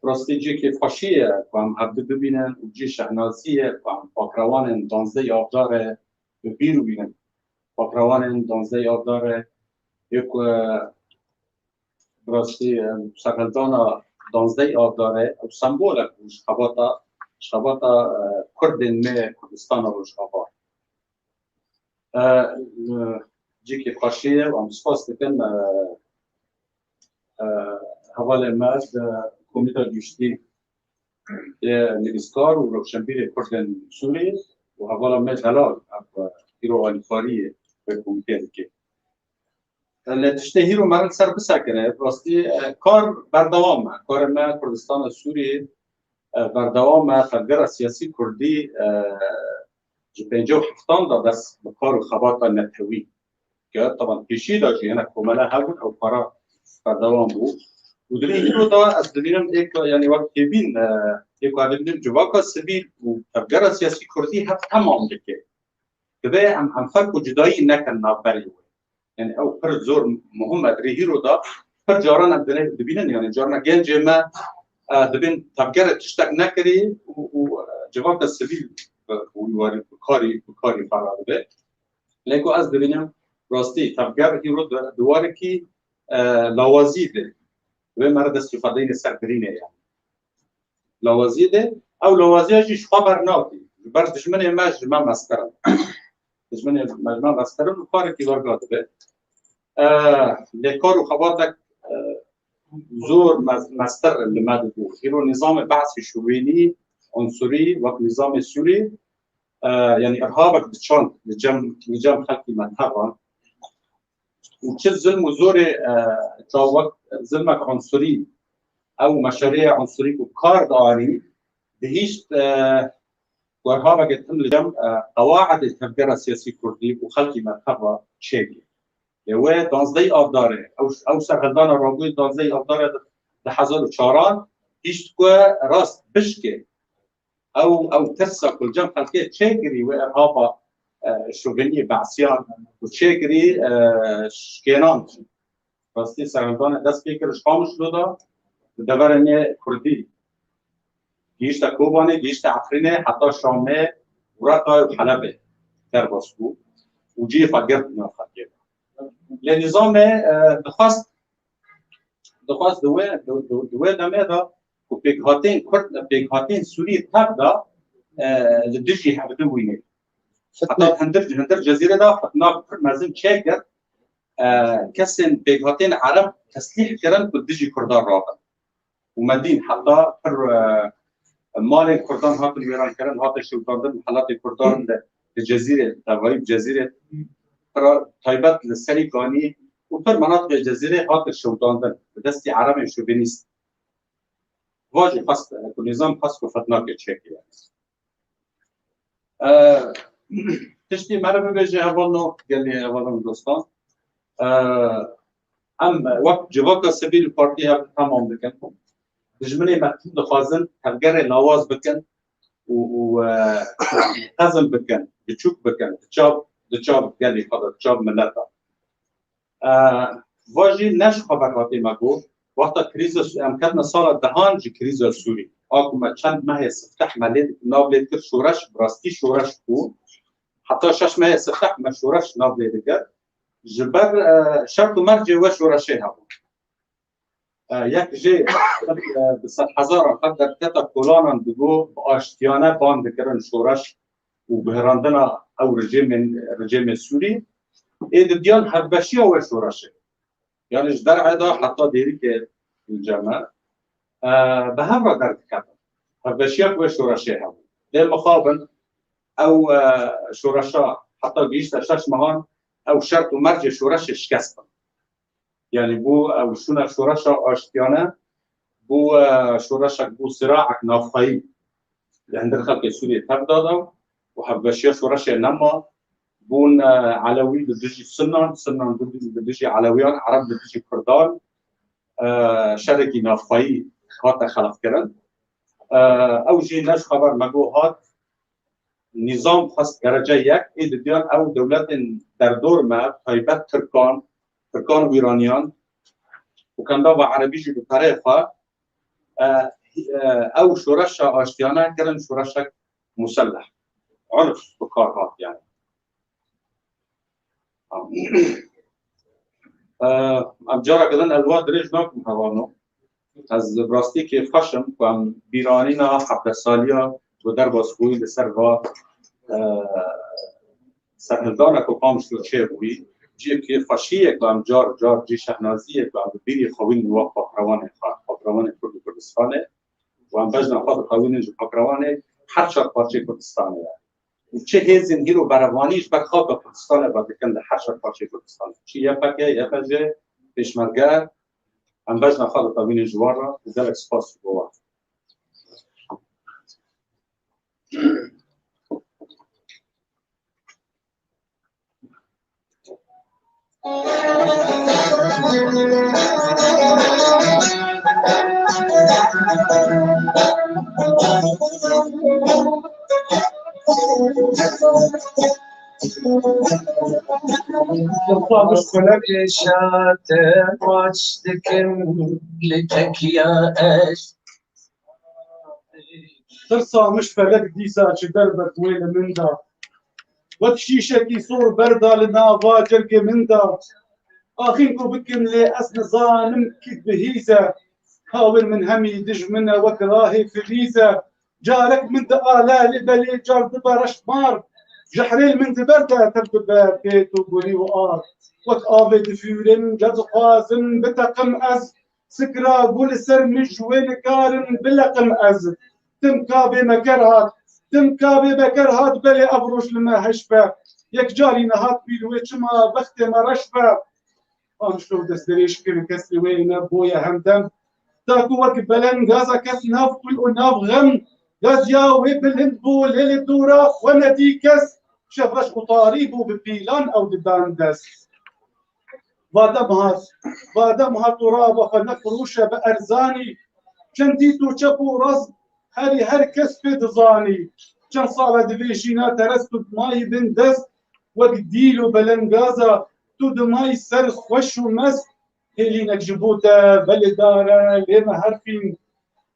راستي جي فاشية وعم هبدو ببينن وجي شهنازية وعم فاكروان دانزي آبدار ببيرو بينن فاكروان دانزي آبدار يكو راستي سرهلدانا دانزي آبداره و سمبولك شخباتا كردن ما كردستان روش آبار جي كي خاشيه وام سباس دكن حوالي ماد كوميتا جوشتي نيسكار وروشنبير كردن سوري وحوالا ماد هلال هيرو الفاريه بكوميتا دكي اللي تشتهي رو مرن سر بسکنه براستی کار بردوام کار ما کردستان سوریه بردوام خلگر سیاسی کردی جبنجو حفتان دا دست بکار و خبات نتوی که طبعا پیشی داشتی یعنی کمالا هبون او کارا بردوام بود و دلی رو دا از دلیم ایک یعنی وقت بین ایک وقت بین جواکا سبیل و خلگر سیاسی کردی هفت تمام دکه که به هم فرق و جدایی نکن نابری يعني او پر زور مهم ادري هيرو دا پر جارنا دبينن يعني جارنا جنج ما دبين تفكر تشتاق نكري وجواب السبيل ويواري بكاري فراد به لكو از دبينم راستي تفكر هيرو دواركي لوازيده ومرد استفاده سربرينه يعني لوازيده او لوازيجي خبر ناطي بر دشمن ما مسكر دشمن ما مسكر وكاركي ورغاد به لكار وخباتك زور مستر اللي ما دبو هيرو نظام بعث شويني عنصري ونظام سوري يعني ارهابك بتشان لجم خلقي مذهبا وتشز ظلم وزوري تاوك ظلمك عنصري او مشاريع عنصري وكار داري بهيش وارهابك يتم لجم قواعد التفكير السياسي الكردي وخلقي مذهبا تشيكي و دانزدهی آب داره او سرخدان راگوی دانزدهی آب داره ده 1004 هیچ که راست بشکه او ترسا کل جمع خلقه چه و ارهابا شوگنی بعثیان و چه شکنان راستی سرخدان دست بکرش خاموش لودا دورنه کردی گیشت کوبانه گیشت عفرینه حتی شامه و رقای و حلبه در باسکو و جی فقرد ناخدیه لنظام دخواست دوه دمه دا و پیگهاتین سوری تب دا لدیشی حبتو وینه حتی هندر جزیره دا فتنا پر مزم چه کرد کسین پیگهاتین عرب تسلیح کردن که دیجی کردار راقن و مدین حتی پر مال کردان هاتن ویران کردن هاتن شوتاندن محلات کردان لجزیره تغیب جزیره تایبت لسری کانی و پر مناطق جزیره هات شوتاندن به دستی عرب شوونیست واجه خاص نظام خاص و فتناک چکی تشتی مرا ببیجه اولو گلی اولو دوستان ام وقت جواکا سبیل پارتی ها تمام بکن دجمنی مطلوب دخوازن تفگر لاواز بکن و قزم بکن بچوک بکن دچاب گلی خدا دچاب ملتا واجی نش خبراتی مگو وقتا کریز امکان سال دهان جی کریز سوری آگو ما چند ماه سفتح ملید نابلید کر شورش براستی شورش کو حتی 6 ماه سفتح ما شورش نابلید کر جبر شرط و مرجع و شورشه ها یک جی بسات هزار قدر کتا کلانان بگو با آشتیانه باند کرن شورش و بهراندنا او رژیم سوری اید دیان حبشی و شورشه یعنی در عدا حتی دیری که الجامعه به هم را درد کردن حبشی و شورشه هم در مقابل او شورشا حتی بیشتر 6 ماهان او شرط و مرج شورش شکستن یعنی بو او شونه شورشا آشتیانه بو شورشک بو صراعک نافایی عند خلق سوریه تب دادم و حبشی شورش نما بون علوی بدجی سنان بدجی علویان عرب بدجی کردان شرکی نافایی هات خلق کردن او جی نش خبر مگو هات نظام خاص درجه یک اید دیان او دولت در دور ما تایبت ترکان و ایرانیان و کندا و عربی جی بطریقه او شورش آشتیانه کردن شورشک مسلح عنف بکارهات يعني ام جارا کدن الواد درج ناکم هوانو از براستی که خشم کم بیرانی نا 17 سالیا و در باسخوی لسر و سرهلدان که قامش رو چه بوی جي كيف فاشية كلام جار جي شهنازية كلام بيني خوين وقف فقرواني كردستاني وان بجنا خاطر خوين جو فقرواني حرشة بارشي كردستاني وچه هزين هيرو براوانيش بك خاطر كردستاني بعد كان حرشة بارشي كردستاني شي يفكه يفجه بيشمرگه ام بجنا خاطر خوين جوارا وذلك سپاس جوار شاتم واشتكم لك يا اش ترسى مش فلك ديسا شدربك وين من دا وكشيشك صور بردا لنا فاجرك من دا اخينكو بكم لي اسن ظالم كيد بهيزه هاور من همي دج منا وكراهي فليزه جارك من دقالا لبلي جار دبر شمار جحريل من دبردا تبدأ بيت وبولي وآر وكآبي دفورن جد قازم بتقم أز سكرا قول سر مجوين كارن بلقم أز تم كابي مكرهات بلي أبروش لما هشبا يك جاري نهات بيلويتش ما بختي ما رشبا شلو دستريش كيف كسري وين بويا همدم تاكو وك بلن غازا كس ناف كل وناف غم غاز ياوي بالهندبول اللي دورا وندي كس شفرش وطاريبو ببيلان او دباندس بادمها ترابة فنفروشة بأرزاني جنديتو شبو رز هري هركس في دزاني كان صعبة دفيشينا ترستو بماي بندس وقديلو بلنغازا تود ماي سر خوش ومس هلينك جبوتا بلدارة لما هرفين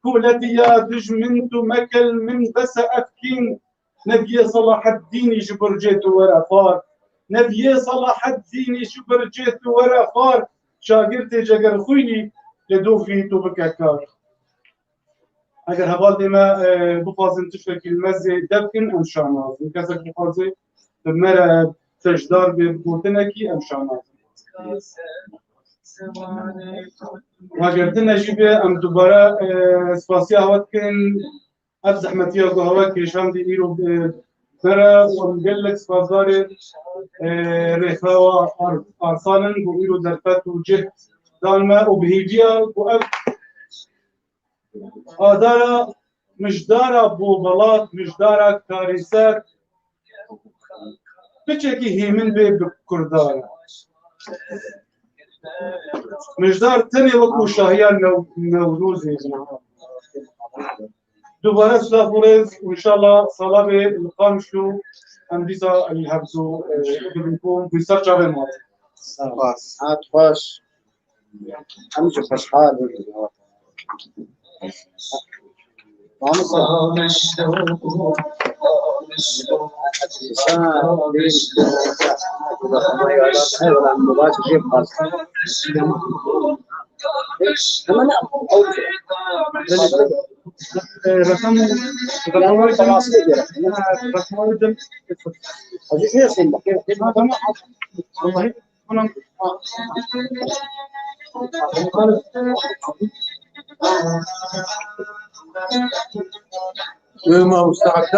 كولتيا دج منتو مكل من بس أفكين نبي صلاح الدين يجبر جيتو ورا فار نبي صلاح الدين يجبر جيتو ورا فار شاگرتي جگر خويني لدوفي تو بكاكار اگر هبال ديما بفازن تشتكي المزي دبكن ام شاناز كسك بفازي بمرا تجدار ببوتنكي ام شاناز واجردنا جيبه ام دوباره سپاسيا هوتكن اب زحمتيا قهوه كيشان دي ايرو ترى ومجلك سپاسدار رخاوة ارسالا وايرو درفت وجه دالما وبهيجيا واب آدارا مجدارا بوبلات مجدارا كاريسات بچكي هيمن بكردارا مجدار تاني وكو شاهيان نوروزي دوباره سلافوريز وان شاء الله صلاه القامشلو ام ديسا الهبزو بنكون بيسر جابن مات هات خوش امشي خوشحال ما مستعد